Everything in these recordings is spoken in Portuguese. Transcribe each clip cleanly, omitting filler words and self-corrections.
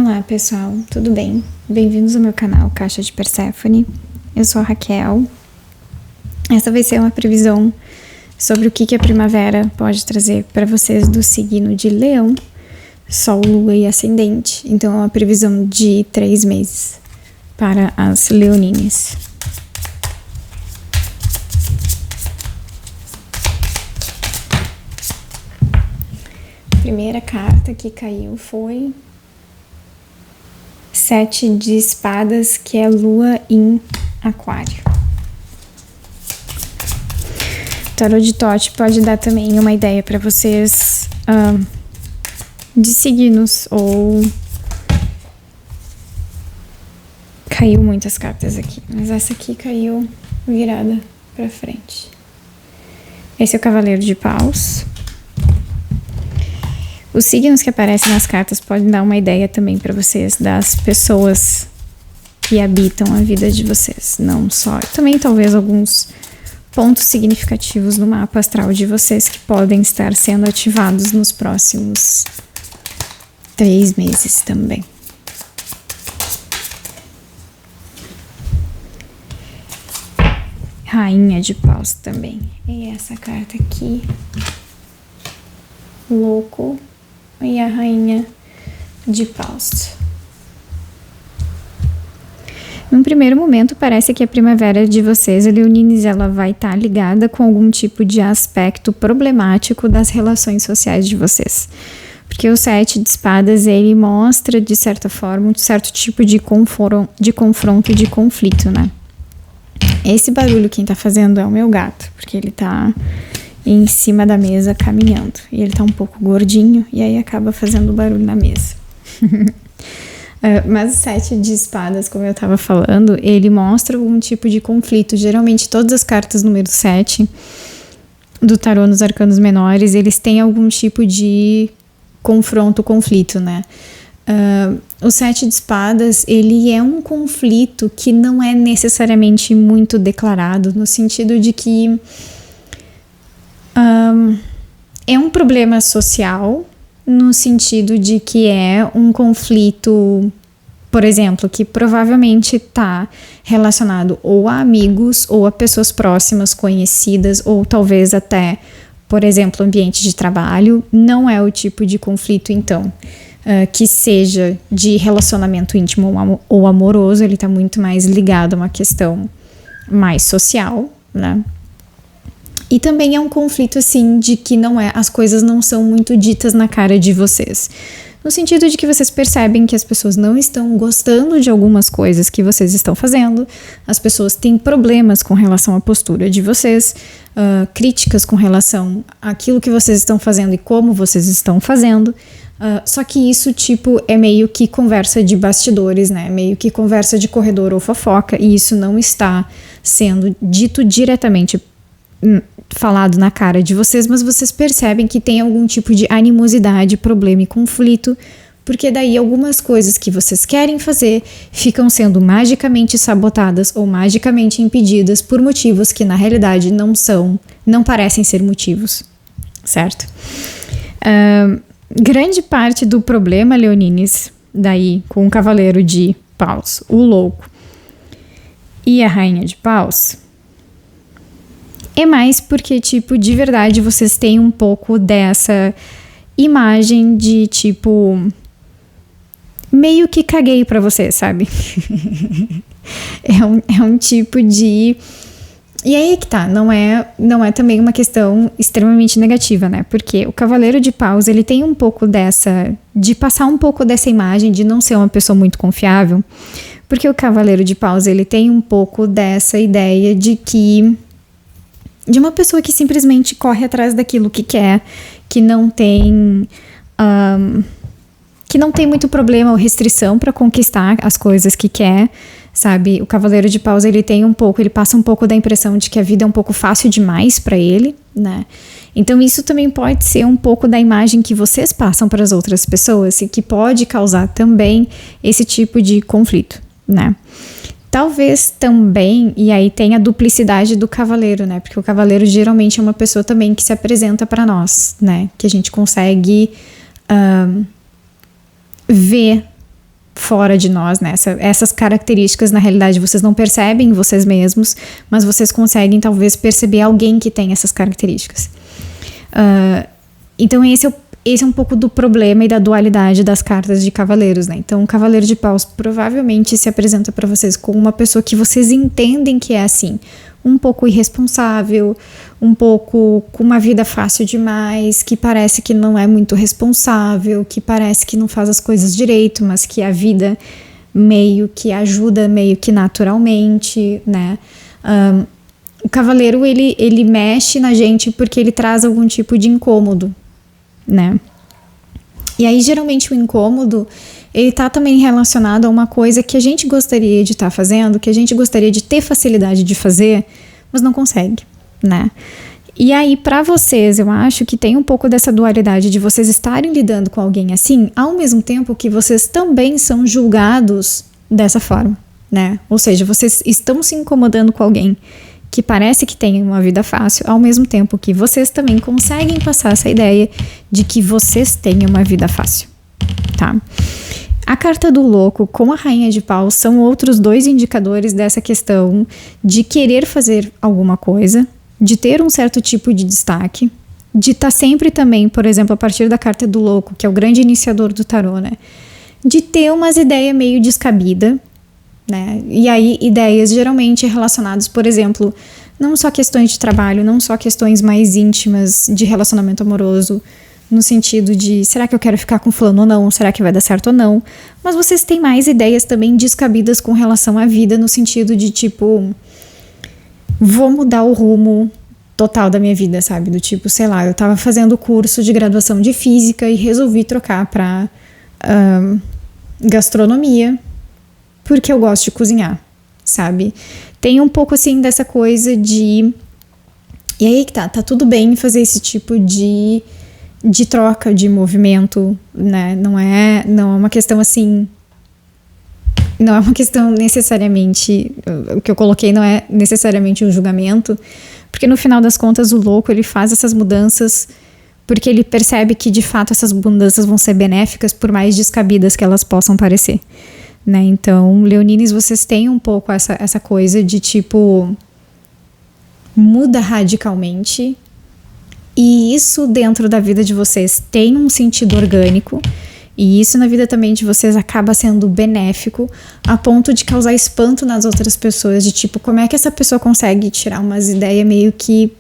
Olá pessoal, tudo bem? Bem-vindos ao meu canal Caixa de Perséfone. Eu sou a Raquel. Essa vai ser uma previsão sobre o que a primavera pode trazer para vocês do signo de Leão, Sol, Lua e Ascendente. Então é uma previsão de 3 meses para as leonines. A primeira carta que caiu foi 7 de espadas, que é Lua em Aquário. O tarô de Thoth pode dar também uma ideia para vocês de signos, ou caiu muitas cartas aqui, mas essa aqui caiu virada para frente. Esse é o Cavaleiro de Paus. Os signos que aparecem nas cartas podem dar uma ideia também para vocês das pessoas que habitam a vida de vocês, não só, também talvez alguns pontos significativos no mapa astral de vocês que podem estar sendo ativados nos próximos 3 meses também. Rainha de Paus também. E essa carta aqui, Louco, e a Rainha de Paus. Num primeiro momento, parece que a primavera de vocês, leonines, ela vai estar ligada com algum tipo de aspecto problemático das relações sociais de vocês. Porque o 7 de espadas, ele mostra, de certa forma, um certo tipo de confronto e de conflito, né? Esse barulho quem tá fazendo é o meu gato, porque ele tá em cima da mesa caminhando, e ele tá um pouco gordinho, e aí acaba fazendo barulho na mesa. Mas o 7 de espadas, como eu tava falando, ele mostra algum tipo de conflito. Geralmente todas as cartas número 7 do tarô nos arcanos menores, eles têm algum tipo de confronto, conflito, né? O 7 de espadas, ele é um conflito que não é necessariamente muito declarado, no sentido de que é um problema social, no sentido de que é um conflito, por exemplo, que provavelmente está relacionado ou a amigos, ou a pessoas próximas, conhecidas, ou talvez até, por exemplo, ambiente de trabalho. Não é o tipo de conflito, então, que seja de relacionamento íntimo ou amoroso. Ele está muito mais ligado a uma questão mais social, né? E também é um conflito, assim, de que as coisas não são muito ditas na cara de vocês. No sentido de que vocês percebem que as pessoas não estão gostando de algumas coisas que vocês estão fazendo, as pessoas têm problemas com relação à postura de vocês, críticas com relação àquilo que vocês estão fazendo e como vocês estão fazendo. Só que isso, tipo, é meio que conversa de bastidores, né? Meio que conversa de corredor ou fofoca, e isso não está sendo dito diretamente, falado na cara de vocês, mas vocês percebem que tem algum tipo de animosidade, problema e conflito, porque daí algumas coisas que vocês querem fazer ficam sendo magicamente sabotadas ou magicamente impedidas por motivos que na realidade não parecem ser motivos, certo? Grande parte do problema, leonines, daí com o Cavaleiro de Paus, o Louco e a Rainha de Paus, é mais porque, tipo, de verdade, vocês têm um pouco dessa imagem de, tipo, meio que caguei pra você, sabe? é um tipo de... E aí que tá, não é também uma questão extremamente negativa, né? Porque o Cavaleiro de Paus, ele tem um pouco de passar um pouco dessa imagem de não ser uma pessoa muito confiável, porque o Cavaleiro de Paus, ele tem um pouco dessa ideia de uma pessoa que simplesmente corre atrás daquilo que quer, que não tem muito problema ou restrição para conquistar as coisas que quer, sabe? O Cavaleiro de Paus, ele passa um pouco da impressão de que a vida é um pouco fácil demais para ele, né? Então isso também pode ser um pouco da imagem que vocês passam para as outras pessoas e que pode causar também esse tipo de conflito, né? Talvez também, e aí tem a duplicidade do cavaleiro, né? Porque o cavaleiro geralmente é uma pessoa também que se apresenta para nós, né? Que a gente consegue ver fora de nós, né? Essas características, na realidade, vocês não percebem em vocês mesmos, mas vocês conseguem, talvez, perceber alguém que tem essas características. Então, esse é um pouco do problema e da dualidade das cartas de cavaleiros, né? Então, o Cavaleiro de Paus provavelmente se apresenta para vocês como uma pessoa que vocês entendem que é assim, um pouco irresponsável, um pouco com uma vida fácil demais, que parece que não é muito responsável, que parece que não faz as coisas direito, mas que a vida meio que ajuda, meio que naturalmente, né? O cavaleiro, ele mexe na gente porque ele traz algum tipo de incômodo, né? E aí, geralmente, o incômodo, ele tá também relacionado a uma coisa que a gente gostaria de estar fazendo, que a gente gostaria de ter facilidade de fazer, mas não consegue, né? E aí, para vocês, eu acho que tem um pouco dessa dualidade de vocês estarem lidando com alguém assim, ao mesmo tempo que vocês também são julgados dessa forma, né? Ou seja, vocês estão se incomodando com alguém que parece que tem uma vida fácil, ao mesmo tempo que vocês também conseguem passar essa ideia de que vocês têm uma vida fácil, tá? A carta do louco com a rainha de paus são outros 2 indicadores dessa questão de querer fazer alguma coisa, de ter um certo tipo de destaque, de estar sempre também, por exemplo, a partir da carta do louco, que é o grande iniciador do tarô, né? De ter umas ideias meio descabidas, né? E aí, ideias geralmente relacionadas, por exemplo, não só questões de trabalho, não só questões mais íntimas de relacionamento amoroso, no sentido de, será que eu quero ficar com fulano ou não? Será que vai dar certo ou não? Mas vocês têm mais ideias também descabidas com relação à vida, no sentido de, tipo, vou mudar o rumo total da minha vida, sabe? Do tipo, sei lá, eu tava fazendo curso de graduação de física e resolvi trocar pra gastronomia, porque eu gosto de cozinhar, sabe? Tem um pouco, assim, dessa coisa de... E aí que tá tudo bem fazer esse tipo de troca de movimento, né? Não é uma questão, assim... Não é uma questão necessariamente... O que eu coloquei não é necessariamente um julgamento, porque no final das contas o louco, ele faz essas mudanças porque ele percebe que, de fato, essas mudanças vão ser benéficas, por mais descabidas que elas possam parecer. Né? Então, leonines, vocês têm um pouco essa coisa de tipo, muda radicalmente, e isso dentro da vida de vocês tem um sentido orgânico, e isso na vida também de vocês acaba sendo benéfico, a ponto de causar espanto nas outras pessoas, de tipo, como é que essa pessoa consegue tirar umas ideias meio que,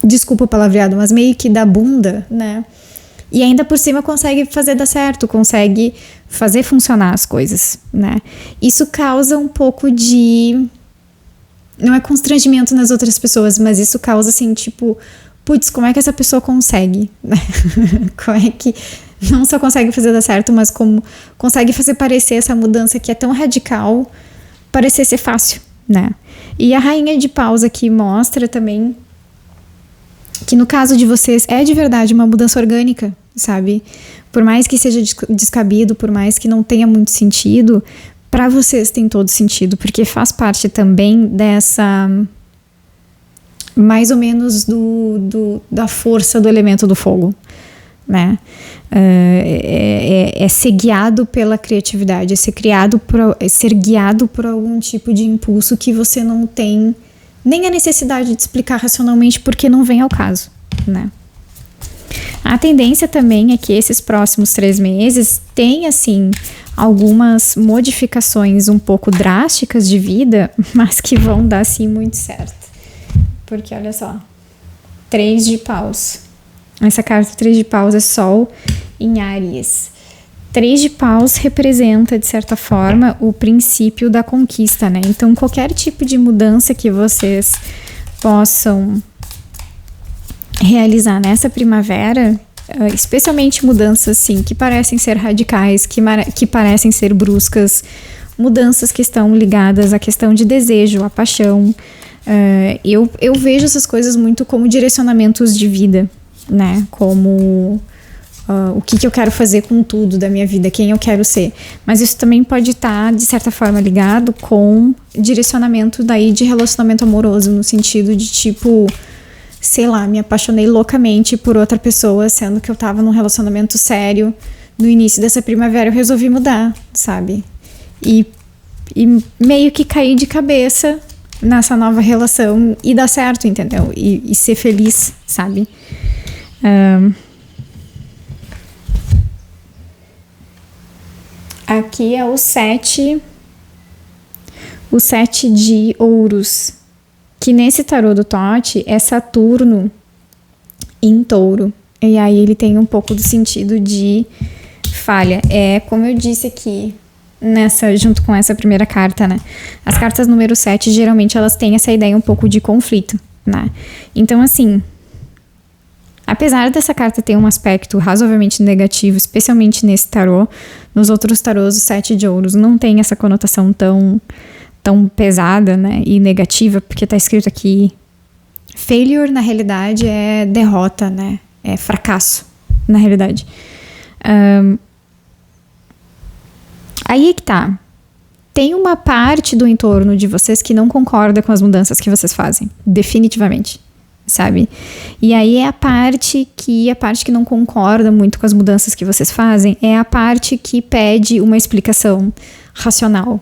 desculpa o palavreado, mas meio que da bunda, né? E ainda por cima consegue fazer dar certo, consegue fazer funcionar as coisas, né? Isso causa um pouco de... Não é constrangimento nas outras pessoas, mas isso causa, assim, tipo... Putz, como é que essa pessoa consegue? Como é que não só consegue fazer dar certo, mas como consegue fazer parecer essa mudança que é tão radical, parecer ser fácil, né? E a rainha de paus aqui mostra também que no caso de vocês é de verdade uma mudança orgânica, sabe? Por mais que seja descabido, por mais que não tenha muito sentido, para vocês tem todo sentido, porque faz parte também dessa, mais ou menos da força do elemento do fogo, né? É ser guiado pela criatividade, é ser guiado por algum tipo de impulso que você não tem nem a necessidade de explicar racionalmente, porque não vem ao caso, né? A tendência também é que esses próximos 3 meses tem, assim, algumas modificações um pouco drásticas de vida, mas que vão dar, sim, muito certo. Porque, olha só, 3 de paus. Essa carta 3 de paus é Sol em Áries. 3 de paus representa, de certa forma, o princípio da conquista, né? Então, qualquer tipo de mudança que vocês possam realizar nessa primavera, especialmente mudanças, assim, que parecem ser radicais, que parecem ser bruscas, mudanças que estão ligadas à questão de desejo, à paixão. Eu vejo essas coisas muito como direcionamentos de vida, né? Como... o que eu quero fazer com tudo da minha vida, quem eu quero ser. Mas isso também pode estar, de certa forma, ligado com direcionamento daí de relacionamento amoroso, no sentido de tipo, sei lá, me apaixonei loucamente por outra pessoa, sendo que eu tava num relacionamento sério, no início dessa primavera eu resolvi mudar, sabe? E meio que cair de cabeça nessa nova relação e dar certo, entendeu? E ser feliz, sabe? Aqui é o 7 de ouros, que nesse tarô do Tote é Saturno em Touro. E aí ele tem um pouco do sentido de falha. É, como eu disse aqui, junto com essa primeira carta, né? As cartas número 7, geralmente, elas têm essa ideia um pouco de conflito, né? Então, assim, apesar dessa carta ter um aspecto razoavelmente negativo, especialmente nesse tarô, nos outros tarôs, o 7 de ouros não tem essa conotação tão pesada, né? E negativa, porque tá escrito aqui, failure, na realidade, é derrota, né? É fracasso, na realidade. Aí é que tá. Tem uma parte do entorno de vocês que não concorda com as mudanças que vocês fazem. Definitivamente. Sabe? E aí é a parte que não concorda muito com as mudanças que vocês fazem, é a parte que pede uma explicação racional.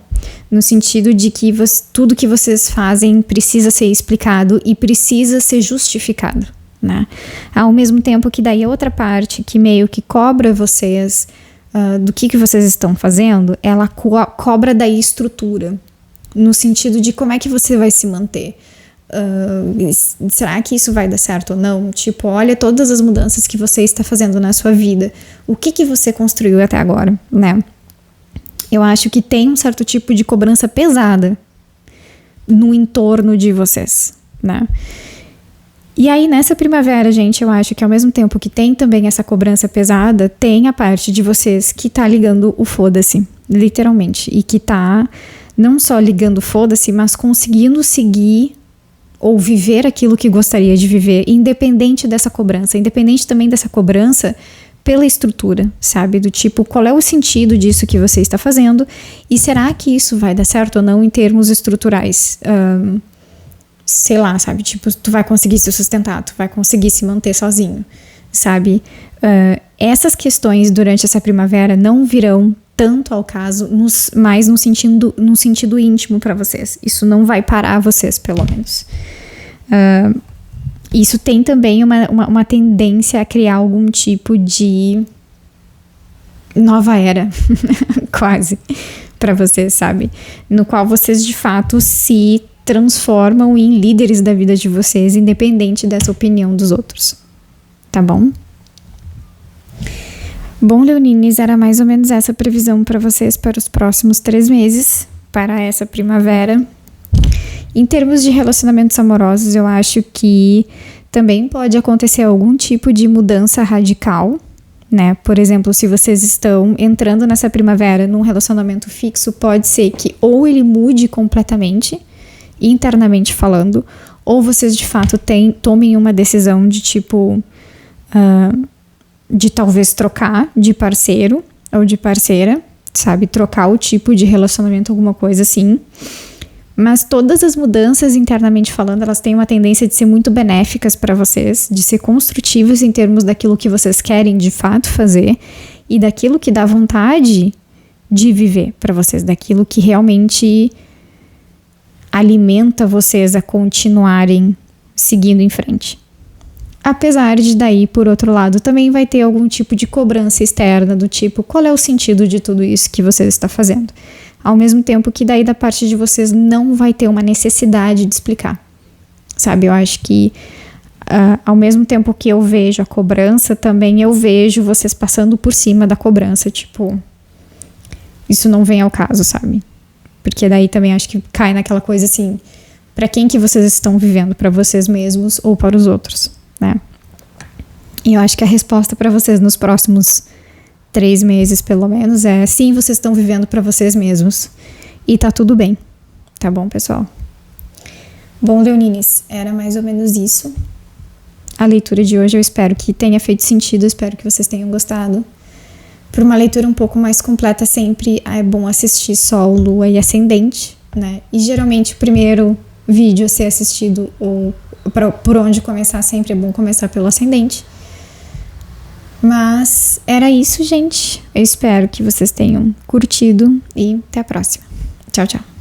No sentido de que tudo que vocês fazem precisa ser explicado e precisa ser justificado, né? Ao mesmo tempo que daí a outra parte que meio que cobra vocês do que vocês estão fazendo, ela cobra daí estrutura, no sentido de como é que você vai se manter. Será que isso vai dar certo ou não? Tipo, olha todas as mudanças que você está fazendo na sua vida. O que você construiu até agora, né? Eu acho que tem um certo tipo de cobrança pesada no entorno de vocês, né? E aí, nessa primavera, gente, eu acho que ao mesmo tempo que tem também essa cobrança pesada, tem a parte de vocês que tá ligando o foda-se, literalmente. E que tá não só ligando o foda-se, mas conseguindo seguir ou viver aquilo que gostaria de viver, independente dessa cobrança. Independente também dessa cobrança pela estrutura, sabe? Do tipo, qual é o sentido disso que você está fazendo? E será que isso vai dar certo ou não em termos estruturais? Sei lá, sabe? Tipo, tu vai conseguir se sustentar, tu vai conseguir se manter sozinho, sabe? Essas questões durante essa primavera não virão tanto ao caso, mais no sentido íntimo para vocês. Isso não vai parar vocês, pelo menos. Isso tem também uma tendência a criar algum tipo de nova era, quase, para vocês, sabe? No qual vocês, de fato, se transformam em líderes da vida de vocês, independente dessa opinião dos outros. Tá bom? Bom, leonines, era mais ou menos essa previsão para vocês para os próximos 3 meses, para essa primavera. Em termos de relacionamentos amorosos, eu acho que também pode acontecer algum tipo de mudança radical, né? Por exemplo, se vocês estão entrando nessa primavera num relacionamento fixo, pode ser que ou ele mude completamente, internamente falando, ou vocês de fato tomem uma decisão de tipo de talvez trocar de parceiro ou de parceira, sabe, trocar o tipo de relacionamento, alguma coisa assim. Mas todas as mudanças internamente falando, elas têm uma tendência de ser muito benéficas para vocês, de ser construtivas em termos daquilo que vocês querem de fato fazer e daquilo que dá vontade de viver para vocês, daquilo que realmente alimenta vocês a continuarem seguindo em frente. Apesar de daí, por outro lado, também vai ter algum tipo de cobrança externa do tipo, qual é o sentido de tudo isso que você está fazendo? Ao mesmo tempo que daí da parte de vocês não vai ter uma necessidade de explicar, sabe? Eu acho que ao mesmo tempo que eu vejo a cobrança, também eu vejo vocês passando por cima da cobrança, tipo, isso não vem ao caso, sabe? Porque daí também acho que cai naquela coisa assim, para quem que vocês estão vivendo? Para vocês mesmos ou para os outros, né? E eu acho que a resposta para vocês nos próximos 3 meses, pelo menos, é sim, vocês estão vivendo para vocês mesmos. E tá tudo bem. Tá bom, pessoal? Bom, leonines, era mais ou menos isso. A leitura de hoje eu espero que tenha feito sentido, espero que vocês tenham gostado. Para uma leitura um pouco mais completa, sempre é bom assistir Sol, Lua e Ascendente, né? E geralmente o primeiro vídeo a ser assistido, ou por onde começar, sempre é bom começar pelo Ascendente. Mas era isso, gente. Eu espero que vocês tenham curtido e até a próxima. Tchau, tchau.